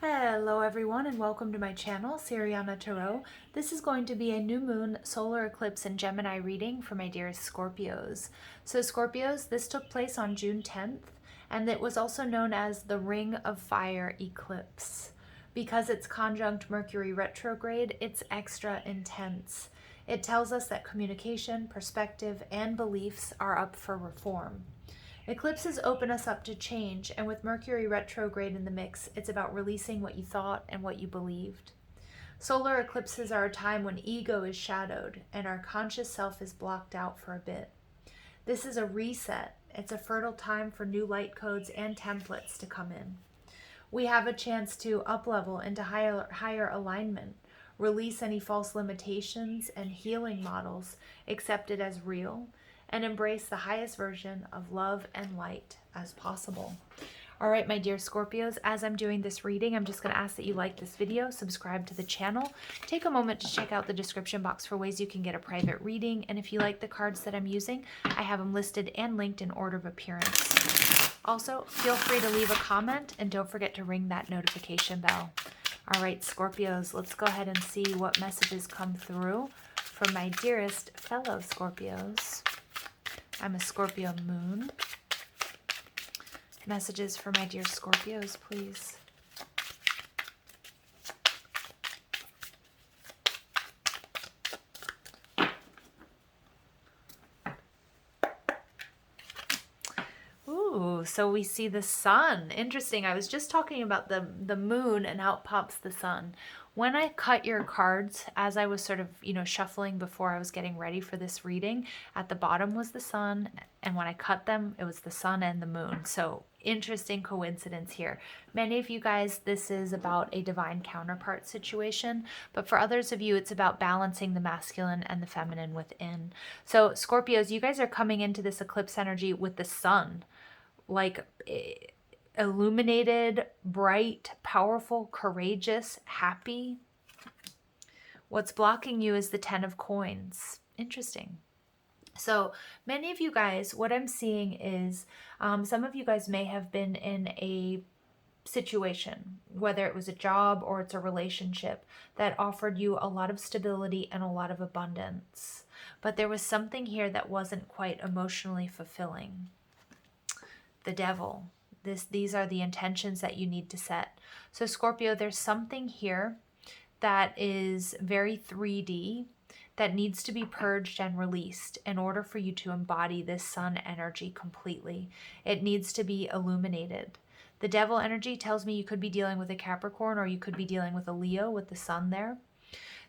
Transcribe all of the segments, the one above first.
Hello everyone and welcome to my channel, Siriana Tarot. This is going to be a new moon solar eclipse in Gemini reading for my dearest Scorpios. So Scorpios, this took place on June 10th and it was also known as the Ring of Fire eclipse. Because it's conjunct Mercury retrograde, it's extra intense. It tells us that communication, perspective, and beliefs are up for reform. Eclipses open us up to change, and with Mercury retrograde in the mix, it's about releasing what you thought and what you believed. Solar eclipses are a time when ego is shadowed and our conscious self is blocked out for a bit. This is a reset. It's a fertile time for new light codes and templates to come in. We have a chance to up-level into higher alignment, release any false limitations and healing models accepted as real, and embrace the highest version of love and light as possible. All right, my dear Scorpios, as I'm doing this reading, I'm just going to ask that you like this video, subscribe to the channel, take a moment to check out the description box for ways you can get a private reading, and if you like the cards that I'm using, I have them listed and linked in order of appearance. Also, feel free to leave a comment, and don't forget to ring that notification bell. All right, Scorpios, let's go ahead and see what messages come through from my dearest fellow Scorpios. I'm a Scorpio Moon. Messages for my dear Scorpios, please. Ooh, so we see the sun. Interesting. I was just talking about the moon and how it pops the sun. When I cut your cards, as I was sort of, shuffling before I was getting ready for this reading, at the bottom was the sun, and when I cut them, it was the sun and the moon. So interesting coincidence here. Many of you guys, this is about a divine counterpart situation, but for others of you, it's about balancing the masculine and the feminine within. So Scorpios, you guys are coming into this eclipse energy with the sun, like illuminated, bright, powerful, courageous, happy. What's blocking you is the 10 of coins. Interesting. So many of you guys, what I'm seeing is some of you guys may have been in a situation, whether it was a job or it's a relationship, that offered you a lot of stability and a lot of abundance. But there was something here that wasn't quite emotionally fulfilling. The devil. These are the intentions that you need to set. So Scorpio, there's something here that is very 3D that needs to be purged and released in order for you to embody this sun energy completely. It needs to be illuminated. The devil energy tells me you could be dealing with a Capricorn, or you could be dealing with a Leo with the sun there.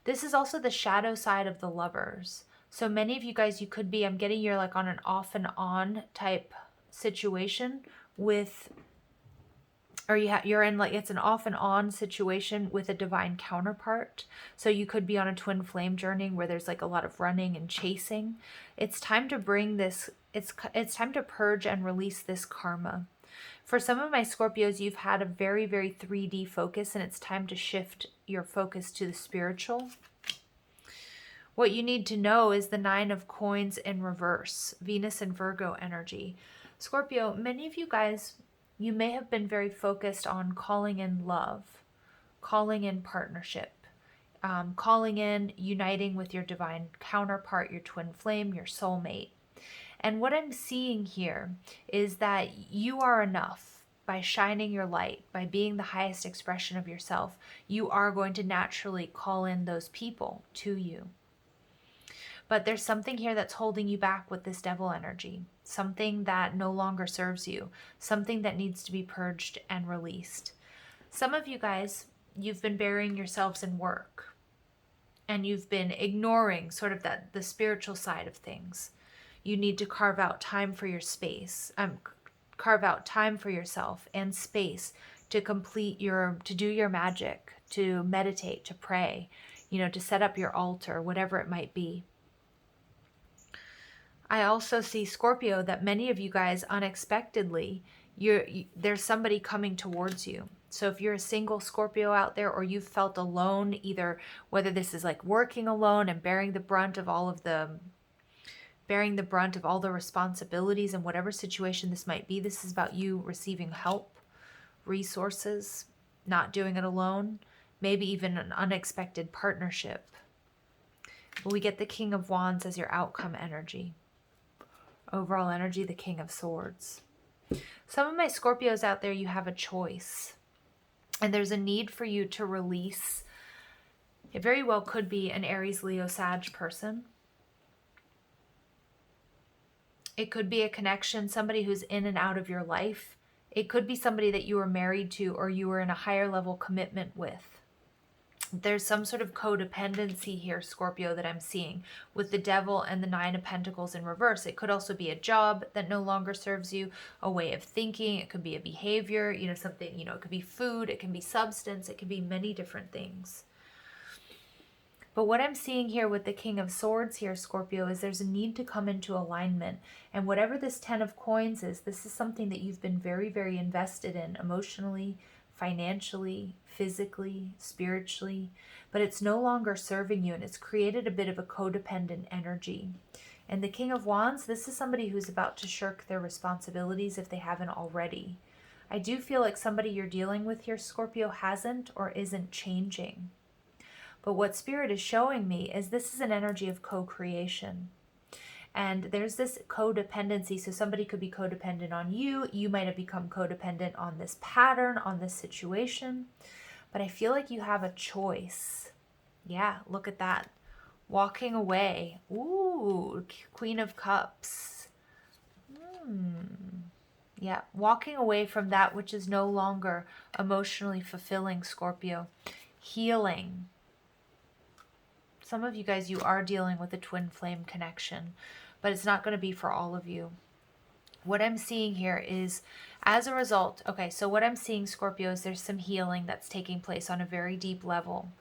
This is also the shadow side of the lovers. So many of you guys, you could be, I'm getting you're like on an off and on type situation with, or you're in like, it's an off and on situation with a divine counterpart. So you could be on a twin flame journey where there's like a lot of running and chasing. It's time to bring this, it's time to purge and release this karma. For some of my Scorpios, you've had a very, very 3D focus, and it's time to shift your focus to the spiritual. What you need to know is the 9 of coins in reverse, Venus and Virgo energy. Scorpio, many of you guys, you may have been very focused on calling in love, calling in partnership, calling in uniting with your divine counterpart, your twin flame, your soulmate. And what I'm seeing here is that you are enough. By shining your light, by being the highest expression of yourself, you are going to naturally call in those people to you. But there's something here that's holding you back with this devil energy, something that no longer serves you, something that needs to be purged and released. Some of you guys, you've been burying yourselves in work, and you've been ignoring sort of the spiritual side of things. You need to carve out time for your space, carve out time for yourself and space to to do your magic, to meditate, to pray, to set up your altar, whatever it might be. I also see, Scorpio, that many of you guys unexpectedly, there's somebody coming towards you. So if you're a single Scorpio out there, or you've felt alone, either whether this is like working alone and bearing the brunt of all the responsibilities in whatever situation this might be, this is about you receiving help, resources. not doing it alone, maybe even an unexpected partnership. But we get the King of Wands as your outcome energy. Overall energy, the King of Swords. Some of my Scorpios out there, you have a choice. And there's a need for you to release. It very well could be an Aries, Leo, Sag person. It could be a connection, somebody who's in and out of your life. It could be somebody that you were married to or you were in a higher level commitment with. There's some sort of codependency here, Scorpio, that I'm seeing with the Devil and the Nine of Pentacles in reverse. It could also be a job that no longer serves you, a way of thinking. It could be a behavior, something, it could be food, it can be substance, it can be many different things. But what I'm seeing here with the King of Swords here, Scorpio, is there's a need to come into alignment. And whatever this 10 of Coins is, this is something that you've been very, very invested in emotionally, financially, physically, spiritually, but it's no longer serving you, and it's created a bit of a codependent energy. And the King of Wands, this is somebody who's about to shirk their responsibilities if they haven't already. I do feel like somebody you're dealing with here, Scorpio, hasn't or isn't changing. But what Spirit is showing me is this is an energy of co-creation. And there's this codependency. So somebody could be codependent on you. You might have become codependent on this pattern, on this situation. But I feel like you have a choice. Yeah, look at that. Walking away. Ooh, Queen of Cups. Yeah, walking away from that which is no longer emotionally fulfilling, Scorpio. Healing. Some of you guys, you are dealing with a twin flame connection, but it's not going to be for all of you. What I'm seeing here is as a result, okay, so what I'm seeing, Scorpio, is there's some healing that's taking place on a very deep level.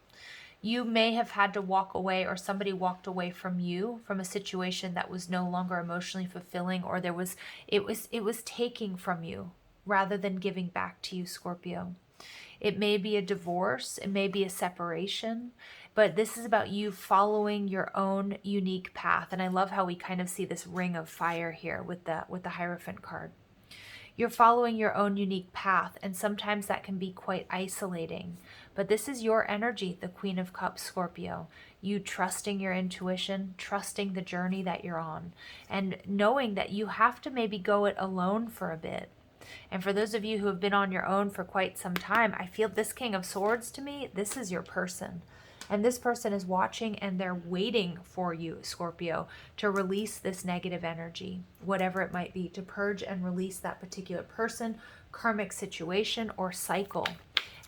You may have had to walk away, or somebody walked away from you, from a situation that was no longer emotionally fulfilling, or it was taking from you rather than giving back to you, Scorpio. It may be a divorce, it may be a separation, but this is about you following your own unique path. And I love how we kind of see this ring of fire here with the Hierophant card. You're following your own unique path, and sometimes that can be quite isolating. But this is your energy, the Queen of Cups, Scorpio. You trusting your intuition, trusting the journey that you're on, and knowing that you have to maybe go it alone for a bit. And for those of you who have been on your own for quite some time, I feel this King of Swords to me, this is your person. And this person is watching and they're waiting for you, Scorpio, to release this negative energy, whatever it might be, to purge and release that particular person, karmic situation, or cycle.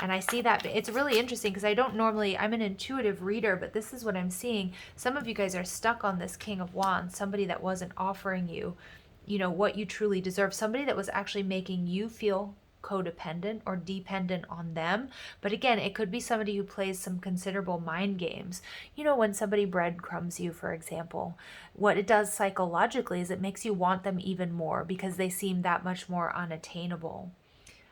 And I see that it's really interesting because I'm an intuitive reader, but this is what I'm seeing. Some of you guys are stuck on this King of Wands, somebody that wasn't offering you, what you truly deserve, somebody that was actually making you feel codependent or dependent on them. But again, it could be somebody who plays some considerable mind games. When somebody breadcrumbs you, for example, what it does psychologically is it makes you want them even more because they seem that much more unattainable.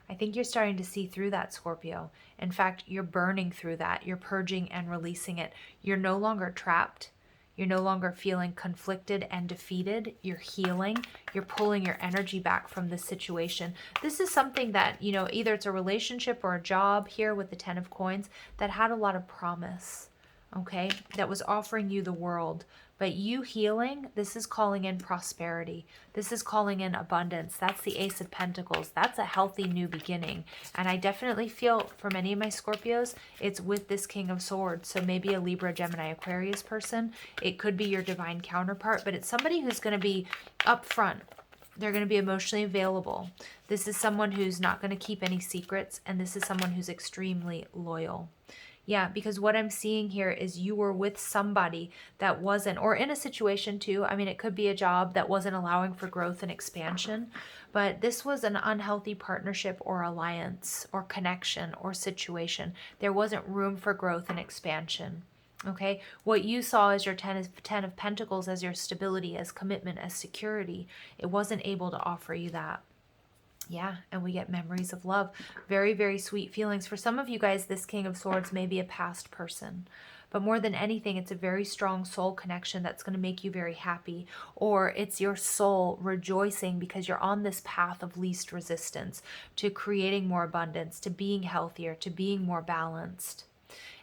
I think you're starting to see through that, Scorpio. In fact, you're burning through that. You're purging and releasing it. You're no longer trapped. You're no longer feeling conflicted and defeated. You're healing. You're pulling your energy back from this situation. This is something that, either it's a relationship or a job here with the 10 of Coins that had a lot of promise, okay, that was offering you the world. But you healing, this is calling in prosperity. This is calling in abundance. That's the Ace of Pentacles. That's a healthy new beginning. And I definitely feel for many of my Scorpios, it's with this King of Swords. So maybe a Libra, Gemini, Aquarius person. It could be your divine counterpart, but it's somebody who's going to be upfront. They're going to be emotionally available. This is someone who's not going to keep any secrets. And this is someone who's extremely loyal. Yeah, because what I'm seeing here is you were with somebody that wasn't, or in a situation too. I mean, it could be a job that wasn't allowing for growth and expansion, but this was an unhealthy partnership or alliance or connection or situation. There wasn't room for growth and expansion. Okay, what you saw as your 10 of Pentacles, as your stability, as commitment, as security, it wasn't able to offer you that. Yeah, and we get memories of love. Very, very sweet feelings. For some of you guys, this King of Swords may be a past person. But more than anything, it's a very strong soul connection that's going to make you very happy. Or it's your soul rejoicing because you're on this path of least resistance to creating more abundance, to being healthier, to being more balanced.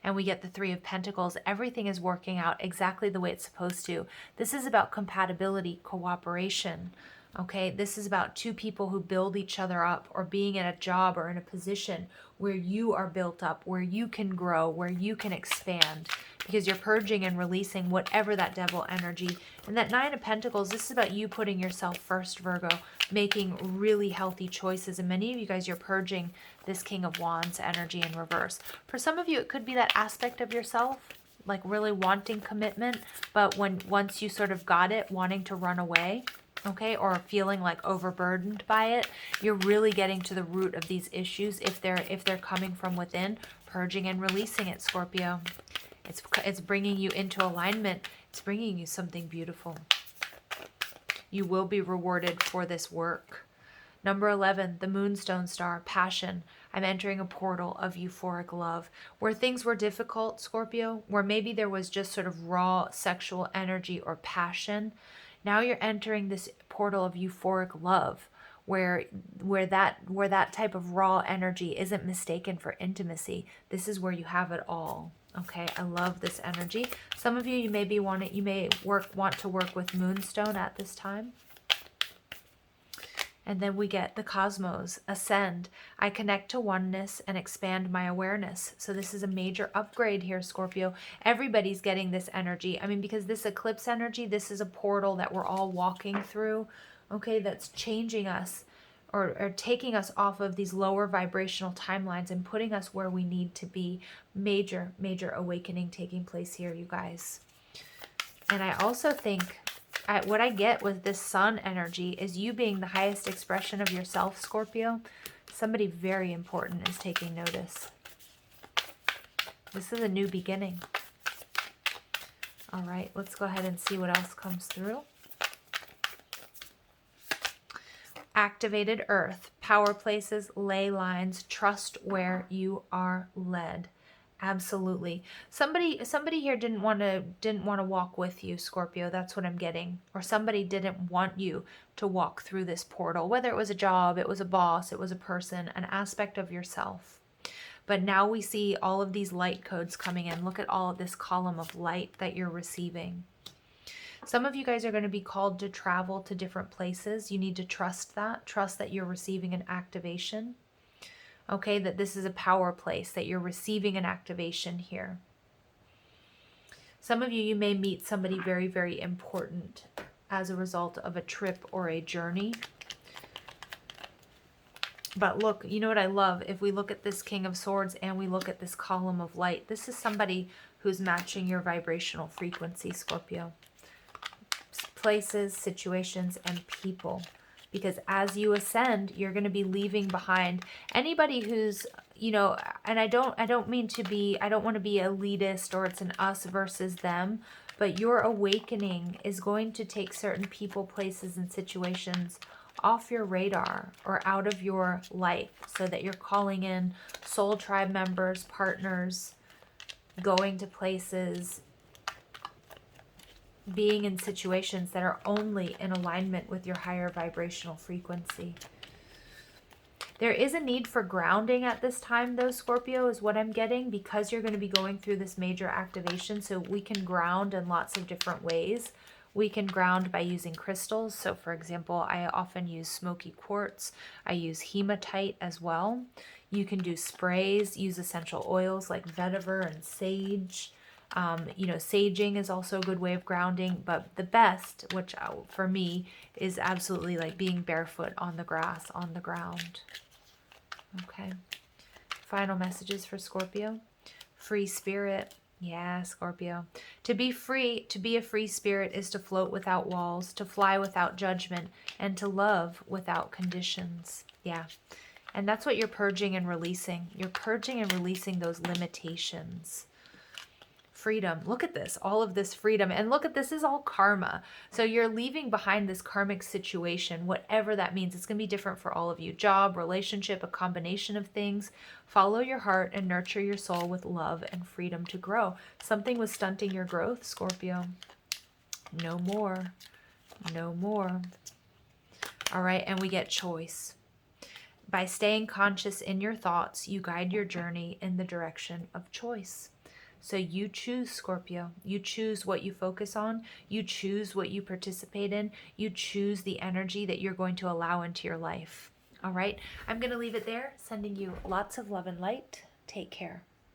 And we get the Three of Pentacles. Everything is working out exactly the way it's supposed to. This is about compatibility, cooperation. Okay, this is about two people who build each other up, or being in a job or in a position where you are built up, where you can grow, where you can expand, because you're purging and releasing whatever that devil energy. And that Nine of Pentacles, this is about you putting yourself first, Virgo, making really healthy choices. And many of you guys, you're purging this King of Wands energy in reverse. For some of you, it could be that aspect of yourself, like really wanting commitment, but once you sort of got it, wanting to run away. Okay, or feeling like overburdened by it. You're really getting to the root of these issues if they're coming from within, purging and releasing it, Scorpio. It's bringing you into alignment. It's bringing you something beautiful. You will be rewarded for this work. Number 11, the Moonstone Star, passion. I'm entering a portal of euphoric love. Where things were difficult, Scorpio, where maybe there was just sort of raw sexual energy or passion, now you're entering this portal of euphoric love, where that type of raw energy isn't mistaken for intimacy. This is where you have it all. Okay, I love this energy. Some of you, may want to work with Moonstone at this time. And then we get the cosmos, ascend. I connect to oneness and expand my awareness. So this is a major upgrade here, Scorpio. Everybody's getting this energy. I mean, because this eclipse energy, this is a portal that we're all walking through, okay, that's changing us or taking us off of these lower vibrational timelines and putting us where we need to be. Major, major awakening taking place here, you guys. And I also think what I get with this sun energy is you being the highest expression of yourself, Scorpio. Somebody very important is taking notice. This is a new beginning. All right, let's go ahead and see what else comes through. Activated earth, power places, ley lines, trust where you are led. Absolutely. Somebody here didn't want to walk with you, Scorpio. That's what I'm getting. Or somebody didn't want you to walk through this portal, whether it was a job, it was a boss, it was a person, an aspect of yourself. But now we see all of these light codes coming in. Look at all of this column of light that you're receiving. Some of you guys are going to be called to travel to different places. You need to trust that. Trust that you're receiving an activation. Okay, that this is a power place, that you're receiving an activation here. Some of you, you may meet somebody very, very important as a result of a trip or a journey. But look, you know what I love? If we look at this King of Swords and we look at this column of light, this is somebody who's matching your vibrational frequency, Scorpio. Places, situations, and people. Because as you ascend, you're going to be leaving behind anybody who's, you know, and I don't want to be elitist or it's an us versus them, but your awakening is going to take certain people, places, and situations off your radar or out of your life so that you're calling in soul tribe members, partners, going to places, being in situations that are only in alignment with your higher vibrational frequency. There is a need for grounding at this time, though, Scorpio, is what I'm getting, because you're going to be going through this major activation. So we can ground in lots of different ways. We can ground by using crystals. So, for example, I often use smoky quartz. I use hematite as well. You can do sprays, use essential oils like vetiver and sage. You know, saging is also a good way of grounding, but the best, which for me is absolutely like being barefoot on the grass, on the ground. Okay. Final messages for Scorpio. Free spirit. Yeah, Scorpio. To be free, to be a free spirit is to float without walls, to fly without judgment, and to love without conditions. Yeah. And that's what you're purging and releasing. You're purging and releasing those limitations. freedom. Look at this, all of this freedom. And look at this is all karma. So you're leaving behind this karmic situation, whatever that means. It's going to be different for all of you. Job, relationship, a combination of things. Follow your heart and nurture your soul with love and freedom to grow. Something was stunting your growth, Scorpio. No more. No more. All right, and we get choice. By staying conscious in your thoughts, you guide your journey in the direction of choice. So you choose, Scorpio. You choose what you focus on. You choose what you participate in. You choose the energy that you're going to allow into your life. All right, I'm going to leave it there, sending you lots of love and light. Take care.